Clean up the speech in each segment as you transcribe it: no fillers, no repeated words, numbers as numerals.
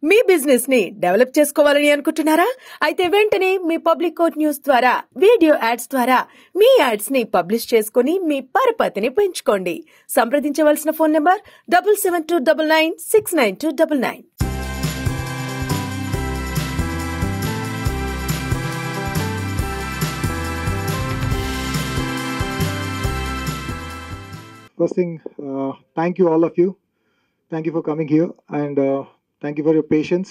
మీ business ని develop చేసుకోవాలని అనుకుంటున్నారా? అయితే వెంటనే మీ పబ్లిక్ కోట్ న్యూస్ ద్వారా వీడియో యాడ్స్ ద్వారా మీ యాడ్స్ ని పబ్లిష్ చేసుకుని మీ పరపతిని పెంచుకోండి. సంప్రదించవలసిన phone number 7729969299. First thing, thank you all of you. Thank you for coming here and thank you for your patience.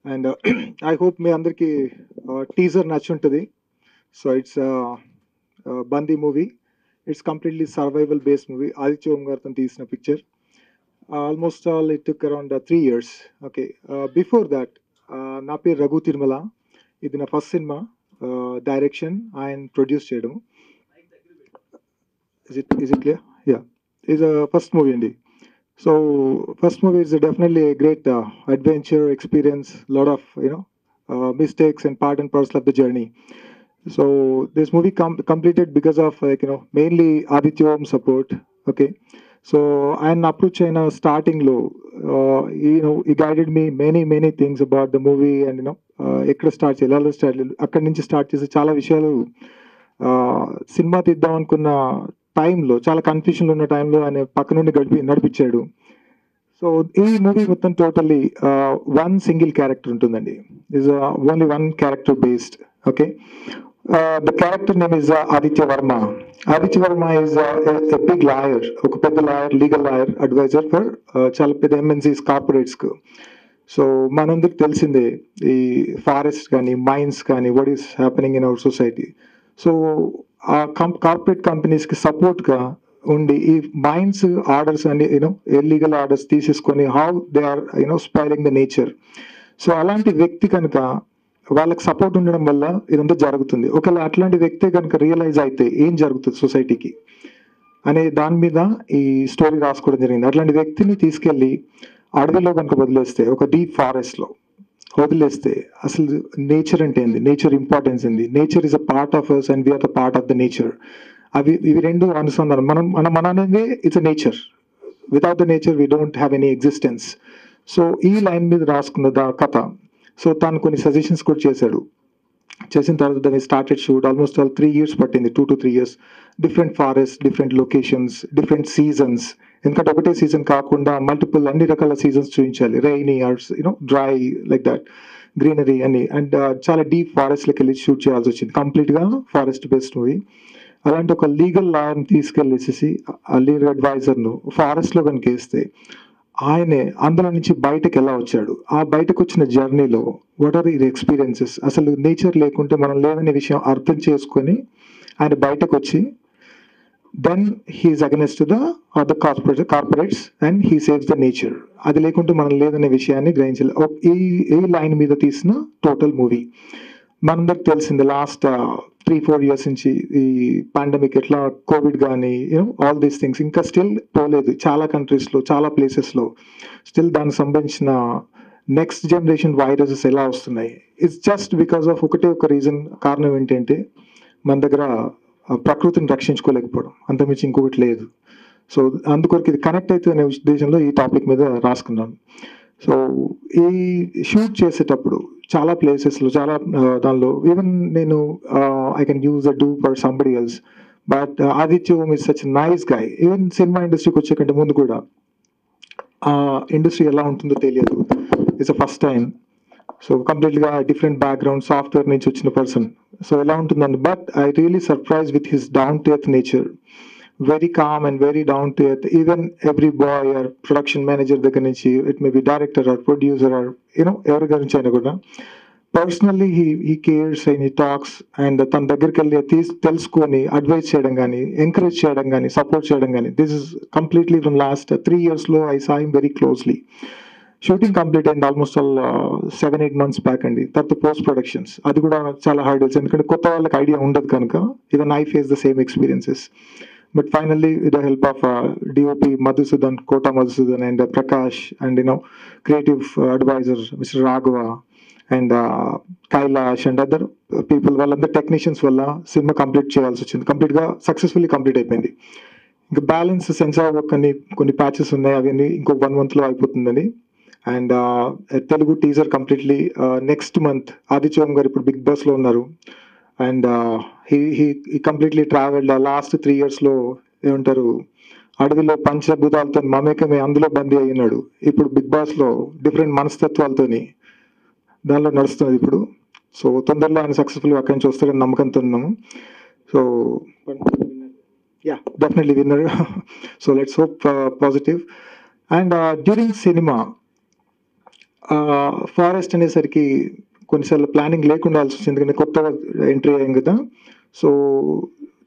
And I hope me andarki teaser nachuntadi. So it's a Bandi movie. It's completely survival based movie. Aditya Om garu teesina picture. Almost all it took around 3 years. Okay. Before that, na per Raghu Tirumala. Idi na first cinema direction and produce cheyadam. Is it clear? Yeah. It's a first movie andi. So first movie is definitely a great adventure experience. Lot of mistakes and part and parcel of the journey. So this movie completed because of mainly Aditya Om support. Okay. So and approach in starting low. He guided me many things about the movie and ekkada start cheyalalo start akkadi nunchi start chesi chaala vishayalu cinema తీద్దాం అనుకున్న టైంలో చాలా కన్ఫ్యూజన్లో ఉన్న టైంలో ఆయన పక్క నుండి నడిపించాడు. సో ఈ మూవీ మొత్తం టోటల్లీ వన్ సింగిల్ క్యారెక్టర్ ఉంటుందండి. Is only one character based. Okay. The character name is Aditya Varma. Aditya Varma is a big lawyer, ఒక పెద్ద lawyer, legal lawyer, advisor for చాలా పెద్ద ఎంఎన్సీస్, కార్పొరేట్స్కు. సో మనందరికి తెలిసిందే ఈ ఫారెస్ట్ కానీ మైన్స్ కానీ what is happening in our society. So ఆ కార్పొరేట్ కంపెనీస్కి సపోర్ట్గా ఉండి ఈ మైన్స్ ఆర్డర్స్ అని ఇల్లీగల్ ఆర్డర్స్ తీసేసుకొని how they are spoiling the nature. So అలాంటి వ్యక్తి కనుక వాళ్ళకి సపోర్ట్ ఉండడం వల్ల ఇదంతా జరుగుతుంది. ఒకవేళ అట్లాంటి వ్యక్తి కనుక రియలైజ్ అయితే ఏం జరుగుతుంది సొసైటీకి అనే దాని మీద ఈ స్టోరీ రాసుకోవడం జరిగింది. అట్లాంటి వ్యక్తిని తీసుకెళ్ళి అడవిలో కనుక వదిలేస్తే, ఒక డీప్ ఫారెస్ట్లో వదిలేస్తే అసలు నేచర్ అంటే ఏంది, నేచర్ ఇంపార్టెన్స్ ఏంది, nature is a part of us and we are the part of the nature. ఇవి రెండు అనుసంధానం. మనం అనేది it's a nature. Without the nature we don't have any existence. So ఈ లైన్ మీద రాసుకున్న కథ. సో తను కొన్ని సజెషన్స్ కూడా చేశాడు. చేసిన తర్వాత దాన్ని స్టార్టెడ్ షూట్. ఆల్మోస్ట్ 3 years పట్టింది, 2 to 3 years. Different forest, different locations, different seasons. ఎందుకంటే ఒకటే సీజన్ కాకుండా మల్టిపుల్ అన్ని రకాల సీజన్స్ చూపించాలి. Rainy or dry like that, greenery అని. అండ్ చాలా డీప్ ఫారెస్ట్లోకి వెళ్ళి షూట్ చేయాల్సి వచ్చింది. కంప్లీట్గా ఫారెస్ట్ బేస్డ్ మూవీ. అలాంటి ఒక లీగల్ లాయర్ని తీసుకెళ్ళేసి ఆ లీగల్ అడ్వైజర్ను ఫారెస్ట్లో కనుక వేస్తే ఆయనే అందులో నుంచి బయటకు ఎలా వచ్చాడు, ఆ బయటకు వచ్చిన జర్నీలో వాట్ ఆర్ ది ఎక్స్పీరియన్సెస్, అసలు నేచర్ లేకుంటే మనం లేదనే విషయం అర్థం చేసుకొని ఆయన బయటకు వచ్చి then he is against the corporates and he saves the nature. అది లేకుంటే మనం లేదనే విషయాన్ని గ్రహించాలి. ఈ లైన్ మీద తీసిన టోటల్ మూవీ. మనందరికి తెలిసింది లాస్ట్ 3-4 years నుంచి ఈ పాండమిక్ ఎట్లా, కోవిడ్ కానీ ఆల్ దీస్ థింగ్స్ ఇంకా స్టిల్ పోలేదు. చాలా కంట్రీస్లో, చాలా ప్లేసెస్లో స్టిల్ దానికి సంబంధించిన నెక్స్ట్ జనరేషన్ వైరసెస్ ఎలా వస్తున్నాయి. ఇట్స్ జస్ట్ బికాస్ ఆఫ్ ఒకటే ఒక రీజన్, కారణం ఏంటంటే మన దగ్గర ప్రకృతిని రక్షించుకోలేకపోవడం, అంతమించి ఇంకొకటి లేదు. సో అందుకొరకు ఇది కనెక్ట్ అవుతుంది అనే ఉద్దేశంలో ఈ టాపిక్ మీద రాసుకున్నాను. సో ఈ షూట్ చేసేటప్పుడు చాలా ప్లేసెస్లో, చాలా దానిలో ఈవెన్ నేను I can use a do for somebody else, but Aditya Om is such nice guy. Even cinema ఇండస్ట్రీకి వచ్చే కంటే ముందు కూడా ఆ ఇండస్ట్రీ ఎలా ఉంటుందో తెలియదు. It's a first time. So కంప్లీట్గా డిఫరెంట్ బ్యాక్గ్రౌండ్, సాఫ్ట్వేర్ నుంచి వచ్చిన పర్సన్. సో ఎలా ఉంటుందండి, but I really surprise with his down to earth nature. Very calm and very down to earth. Even every boy or production manager దగ్గర నుంచి, it may be director or producer or ఎవరి గురించి అయినా కూడా personally he cares and he talks. And తన దగ్గరికి వెళ్ళి తెలుసుకొని అడ్వైజ్ చేయడం కానీ, ఎంకరేజ్ చేయడం కానీ, సపోర్ట్ చేయడం కానీ. This is completely from last 3 yearsలో I saw him very closely. Shooting complete అయింది ఆల్మోస్ట్ 7-8 months బ్యాక్ అండి. తర్వాత పోస్ట్ ప్రొడక్షన్స్, అది కూడా చాలా హార్డల్స్, ఎందుకంటే కొత్త వాళ్ళకి ఐడియా ఉండదు కనుక. Even I face the same experiences. But finally, with the help of DOP Madhusudan, Kota Madhusudan, and Prakash, and creative advisor Mr. Raghava, and Kailash, and other people, వాళ్ళందరూ technicians వల్ల సినిమా కంప్లీట్ చేయాల్సి వచ్చింది. కంప్లీట్గా successfully complete అయిపోయింది. ఇంకా balance sensor work అని కొన్ని patches ఉన్నాయి, అవన్నీ ఇంకో 1 monthలో అయిపోతుందని. And Telugu teaser completely next month Adityam గారు ఇప్పుడు బిగ్ బాస్లో ఉన్నారు. And he completely travelled last 3 yearsలో ఏమంటారు అడవిలో పంచభూతాలతో మమేకమే అందులో బందీ అయినాడు. ఇప్పుడు బిగ్ బాస్లో డిఫరెంట్ మనస్తత్వాలతోని దానిలో నడుస్తుంది ఇప్పుడు. సో తొందరలో ఆయన సక్సెస్ఫుల్గా అక్కడి నుంచి వస్తాడని నమ్మకంతో ఉన్నాము. So definitely winner. So let's hope positive. And during cinema forest అనేసరికి కొన్నిసార్లు ప్లానింగ్ లేకుండా వచ్చింది, ఎందుకంటే కొత్తగా ఎంట్రీ అయ్యాం కదా. సో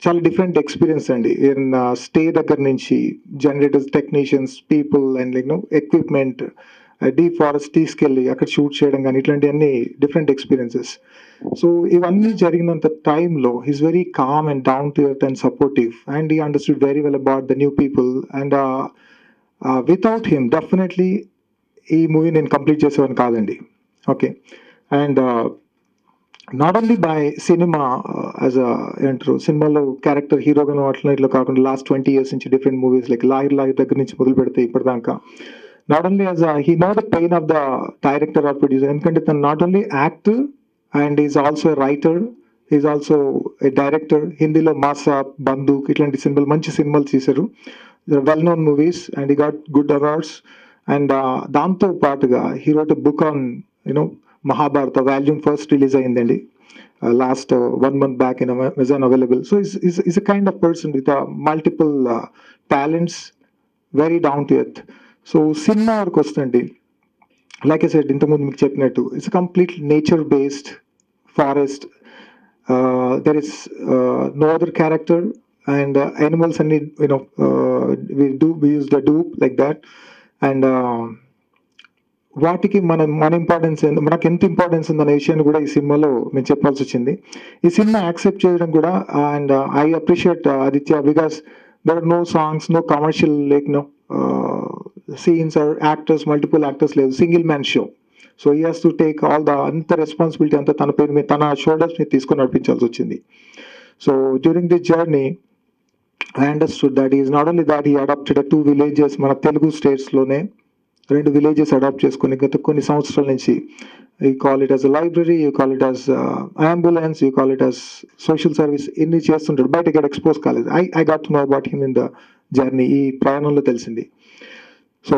చాలా డిఫరెంట్ ఎక్స్పీరియన్స్ అండి. స్టే దగ్గర నుంచి generators, technicians, people and equipment, deep forest తీసుకెళ్ళి అక్కడ షూట్ చేయడం కానీ ఇట్లాంటివన్నీ డిఫరెంట్ ఎక్స్పీరియన్సెస్. సో ఇవన్నీ జరిగినంత టైంలో he's very calm and down to earth and supportive, and he understood very well about the new people. And without him definitely ఈ movie నేను కంప్లీట్ చేసేవాడిని కాదండి. Okay. And not only by cinema as ఏంటారు సినిమాలో character హీరోగాను అట్లా ఇట్లా కాకుండా లాస్ట్ 20 years నుంచి డిఫరెంట్ మూవీస్ లైక్ లాహిర్ దగ్గర నుంచి మొదలు పెడితే ఇప్పటిదాకా not only as he know the pain of the director or producer, ఎందుకంటే తను not only actor and is also writer, is also a director. హిందీలో మాసా, బందూక్ ఇట్లాంటి సినిమాలు మంచి సినిమాలు చేశారు, well known movies, and he got good awards. And దాంతో పాటుగా he wrote a book on Mahabharata volume first release అయిందండి last 1 month back in Amazon available. So is a kind of person with multiple talents, very down to earth. So cinema వరకు వస్తుంది, like I said ఇంతకుముందు మీకు చెప్పినట్టు, it's complete nature based forest. There is no other character and animals అన్ని we use the dupe like that. And వాటికి మన importance మనకు ఎంత ఇంపార్టెన్స్ ఉందనే విషయాన్ని కూడా ఈ సినిమాలో మేము చెప్పాల్సి వచ్చింది. ఈ సినిమా యాక్సెప్ట్ చేయడం కూడా, and I appreciate Aditya, because there are no songs, no commercial like no scenes or actors, multiple actors లేదు, single man show. So he has to take all the అంత రెస్పాన్సిబిలిటీ అంతా తన పేరు మీద, తన షోల్డర్స్ మీద తీసుకొని నడిపించాల్సి వచ్చింది. So during this journey I understood that he is not only that he adopted 2 villages మన తెలుగు స్టేట్స్లోనే 2 villages అడాప్ట్ చేసుకుని గత కొన్ని సంవత్సరాల నుంచి, you call it as a library, you call it as ambulance, you call it as social service, ఇన్ని చేస్తుంటాడు. బయట ఇక్కడ ఎక్స్పోజ్ కాలేదు. I got to know about him in the journey, ఈ ప్రయాణంలో తెలిసింది. సో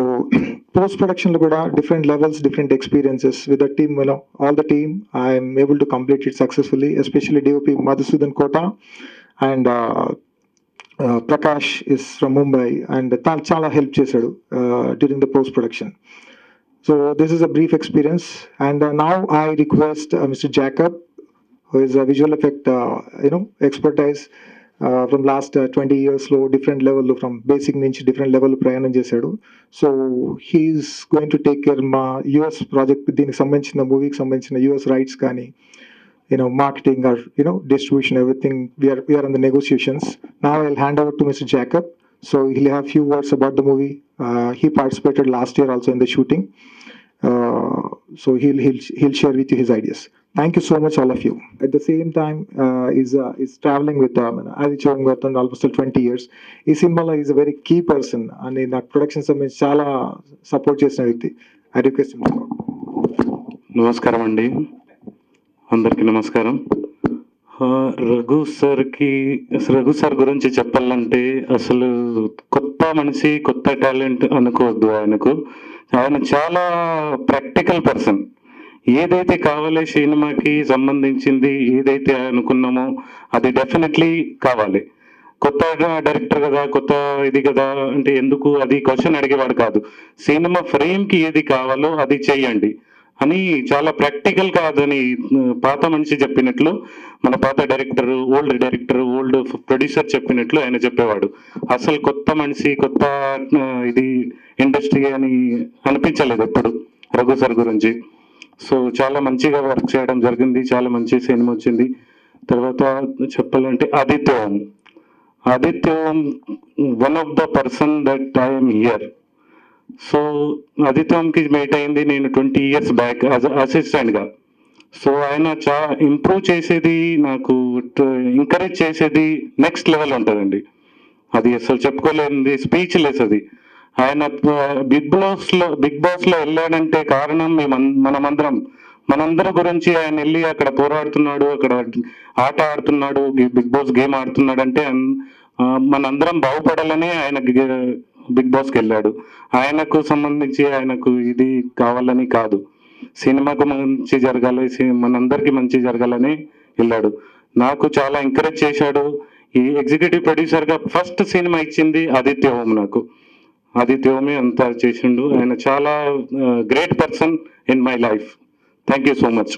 పోస్ట్ ప్రొడక్షన్లో కూడా different levels, different experiences with the team, all the team I'm able to complete it successfully, especially DOP Madhusudan Kota and Prakash is from Mumbai, and chala help chesadu during the post production. So this is a brief experience, and now I request Mr. Jacob, who is a visual effect expertise from last 20 years lo different level from basic nunchi different level prayanam chesadu. So he is going to take care ma US project deeniki sambandhinchina movie ki sambandhinchina US rights gaani marketing or distribution, everything we are on the negotiations. Now I'll hand over to Mr. Jacob, so he'll have few words about the movie. He participated last year also in the shooting, so he'll share with you his ideas. Thank you so much, all of you. At the same time, is traveling with Aditya Gathan almost 20 years. Ee cinema is a very key person, and in the production sambandhi chala support chesina vyakti. I request him to come. నమస్కారం అండి, అందరికీ నమస్కారం. Raghu sir గురించి చెప్పాలంటే అసలు కొత్త మనిషి, కొత్త టాలెంట్ అనుకోవద్దు. ఆయన చాలా ప్రాక్టికల్ పర్సన్. ఏదైతే కావాలి సినిమాకి సంబంధించింది, ఏదైతే అనుకున్నామో అది డెఫినెట్లీ కావాలి. కొత్త డైరెక్టర్ కదా, కొత్త ఇది కదా అంటే ఎందుకు అది క్వశ్చన్ అడిగేవాడు కాదు. సినిమా ఫ్రేమ్కి ఏది కావాలో అది చెయ్యండి అని చాలా ప్రాక్టికల్ కాదని పాత మనిషి చెప్పినట్లు, మన పాత డైరెక్టర్, ఓల్డ్ ప్రొడ్యూసర్ చెప్పినట్లు ఆయన చెప్పేవాడు. అసలు కొత్త మనిషి, కొత్త ఇది ఇండస్ట్రీ అని అనిపించలేదు ఎప్పుడు రఘు సార్ గురించి. సో చాలా మంచిగా వర్క్ చేయడం జరిగింది, చాలా మంచి సినిమా వచ్చింది. తర్వాత చెప్పాలంటే Adityam one of the person that I'm here. So ఆదిత్యంకి మీట్ అయింది నేను 20 years బ్యాక్ యాజ్ అసిస్టెంట్గా. సో ఆయన చాలా ఇంప్రూవ్ చేసేది, నాకు ఎంకరేజ్ చేసేది నెక్స్ట్ లెవెల్ ఉంటుందండి. అది అసలు చెప్పుకోలేనిది, స్పీచ్ లెస్ అది. ఆయన బిగ్ బాస్ లో వెళ్ళాడంటే కారణం మనందరం గురించి ఆయన వెళ్ళి అక్కడ పోరాడుతున్నాడు, అక్కడ ఆట ఆడుతున్నాడు, బిగ్ బాస్ గేమ్ ఆడుతున్నాడు అంటే మనందరం బాగుపడాలని ఆయన బిగ్ బాస్కి వెళ్ళాడు. ఆయనకు సంబంధించి ఆయనకు ఇది కావాలని కాదు, సినిమాకు మంచి జరగాలి, మనందరికి మంచి జరగాలని వెళ్ళాడు. నాకు చాలా ఎంకరేజ్ చేశాడు. ఈ ఎగ్జిక్యూటివ్ ప్రొడ్యూసర్ గా ఫస్ట్ సినిమా ఇచ్చింది ఆదిత్య ఓం. నాకు ఆదిత్య ఓమే అంతా చేసిండు. ఆయన చాలా great person in my life. Thank you so much.